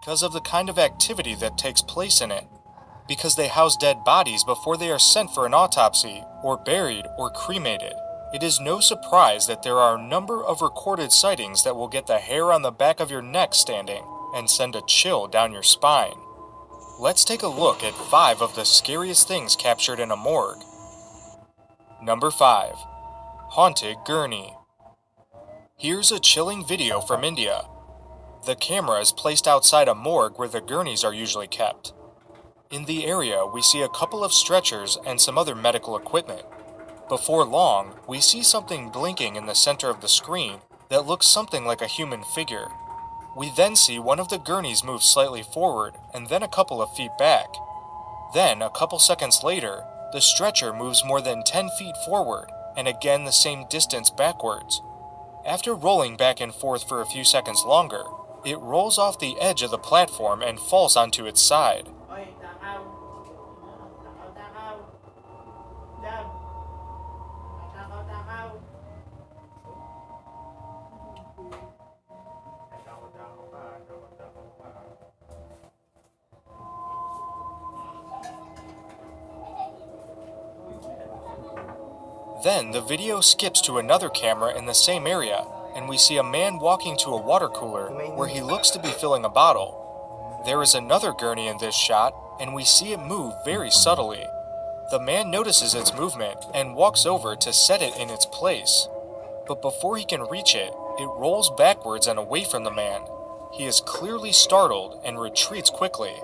because of the kind of activity that takes place in it. Because they house dead bodies before they are sent for an autopsy, or buried, or cremated. It is no surprise that there are a number of recorded sightings that will get the hair on the back of your neck standing and send a chill down your spine. Let's take a look at 5 of the scariest things captured in a morgue. Number 5. Haunted Gurney. Here's a chilling video from India. The camera is placed outside a morgue where the gurneys are usually kept. In the area, we see a couple of stretchers and some other medical equipment. Before long, we see something blinking in the center of the screen that looks something like a human figure. We then see one of the gurneys move slightly forward and then a couple of feet back. Then, a couple seconds later, the stretcher moves more than 10 feet forward and again the same distance backwards. After rolling back and forth for a few seconds longer, it rolls off the edge of the platform and falls onto its side. Then the video skips to another camera in the same area, and we see a man walking to a water cooler where he looks to be filling a bottle. There is another gurney in this shot, and we see it move very subtly. The man notices its movement and walks over to set it in its place. But before he can reach it, it rolls backwards and away from the man. He is clearly startled and retreats quickly.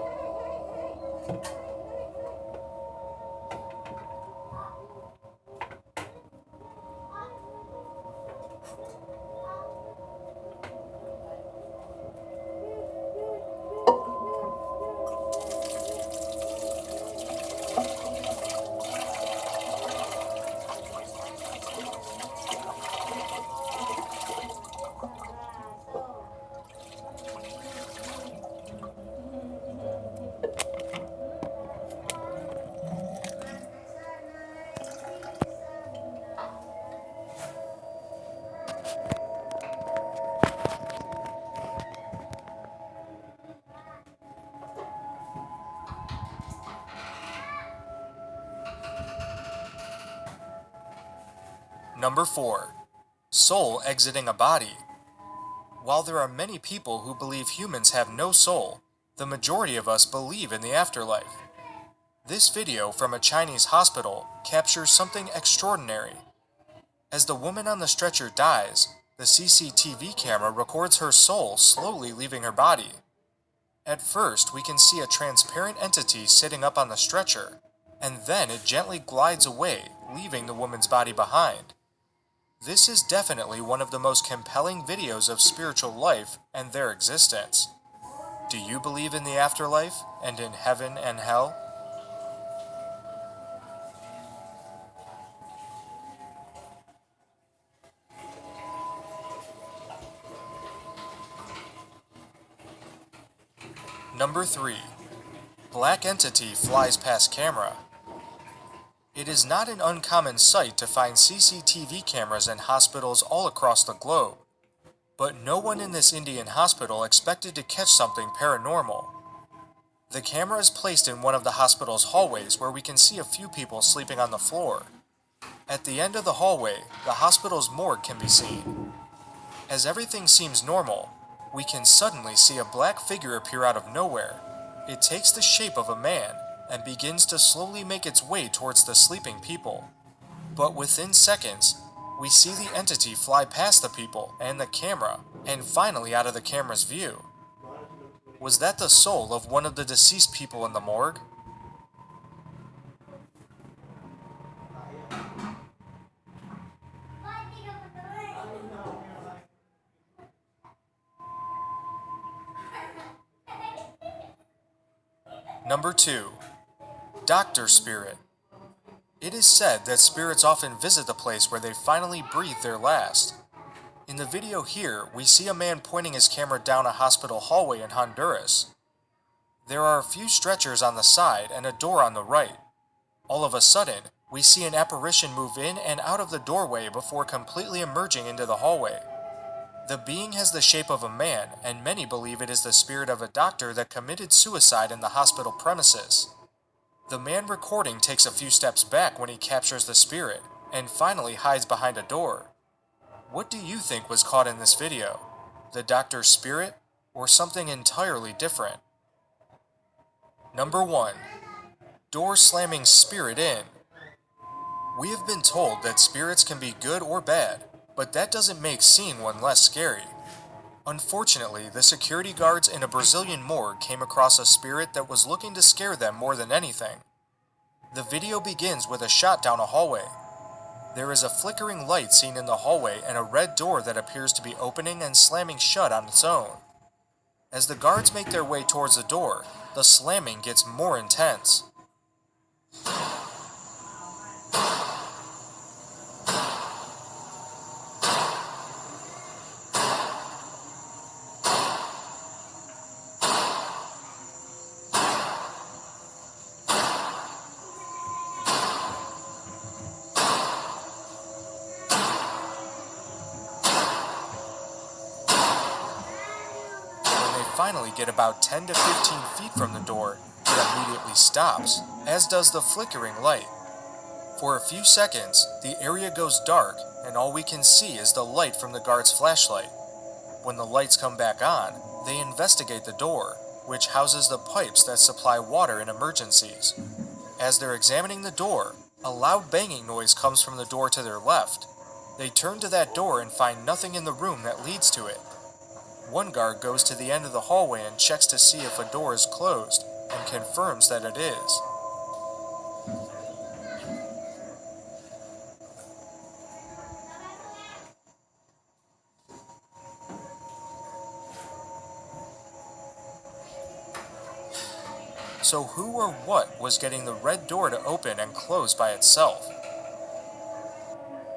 Number 4. Soul exiting a body. While there are many people who believe humans have no soul, the majority of us believe in the afterlife. This video from a Chinese hospital captures something extraordinary. As the woman on the stretcher dies, the CCTV camera records her soul slowly leaving her body. At first, we can see a transparent entity sitting up on the stretcher, and then it gently glides away, leaving the woman's body behind. This is definitely one of the most compelling videos of spiritual life and their existence. Do you believe in the afterlife and in heaven and hell? Number 3. Black entity flies past camera. It is not an uncommon sight to find CCTV cameras in hospitals all across the globe. But no one in this Indian hospital expected to catch something paranormal. The camera is placed in one of the hospital's hallways where we can see a few people sleeping on the floor. At the end of the hallway, the hospital's morgue can be seen. As everything seems normal, we can suddenly see a black figure appear out of nowhere. It takes the shape of a man and begins to slowly make its way towards the sleeping people. But within seconds, we see the entity fly past the people and the camera, and finally out of the camera's view. Was that the soul of one of the deceased people in the morgue? Number 2. Doctor Spirit. It is said that spirits often visit the place where they finally breathe their last. In the video here, we see a man pointing his camera down a hospital hallway in Honduras. There are a few stretchers on the side and a door on the right. All of a sudden, we see an apparition move in and out of the doorway before completely emerging into the hallway. The being has the shape of a man, and many believe it is the spirit of a doctor that committed suicide in the hospital premises. The man recording takes a few steps back when he captures the spirit, and finally hides behind a door. What do you think was caught in this video? The doctor's spirit, or something entirely different? Number 1. Door slamming spirit in. We have been told that spirits can be good or bad, but that doesn't make seeing one less scary. Unfortunately, the security guards in a Brazilian morgue came across a spirit that was looking to scare them more than anything. The video begins with a shot down a hallway. There is a flickering light seen in the hallway and a red door that appears to be opening and slamming shut on its own. As the guards make their way towards the door, the slamming gets more intense. Finally get about 10 to 15 feet from the door, it immediately stops, as does the flickering light. For a few seconds, the area goes dark, and all we can see is the light from the guard's flashlight. When the lights come back on, they investigate the door, which houses the pipes that supply water in emergencies. As they're examining the door, a loud banging noise comes from the door to their left. They turn to that door and find nothing in the room that leads to it. One guard goes to the end of the hallway and checks to see if a door is closed, and confirms that it is. So who or what was getting the red door to open and close by itself?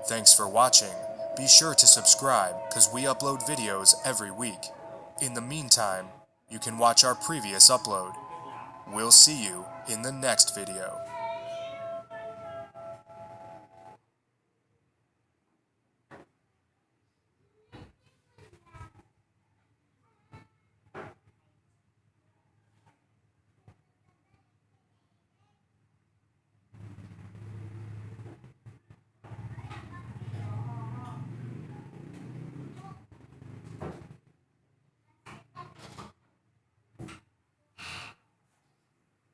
Thanks for watching. Be sure to subscribe, because we upload videos every week. In the meantime, you can watch our previous upload. We'll see you in the next video.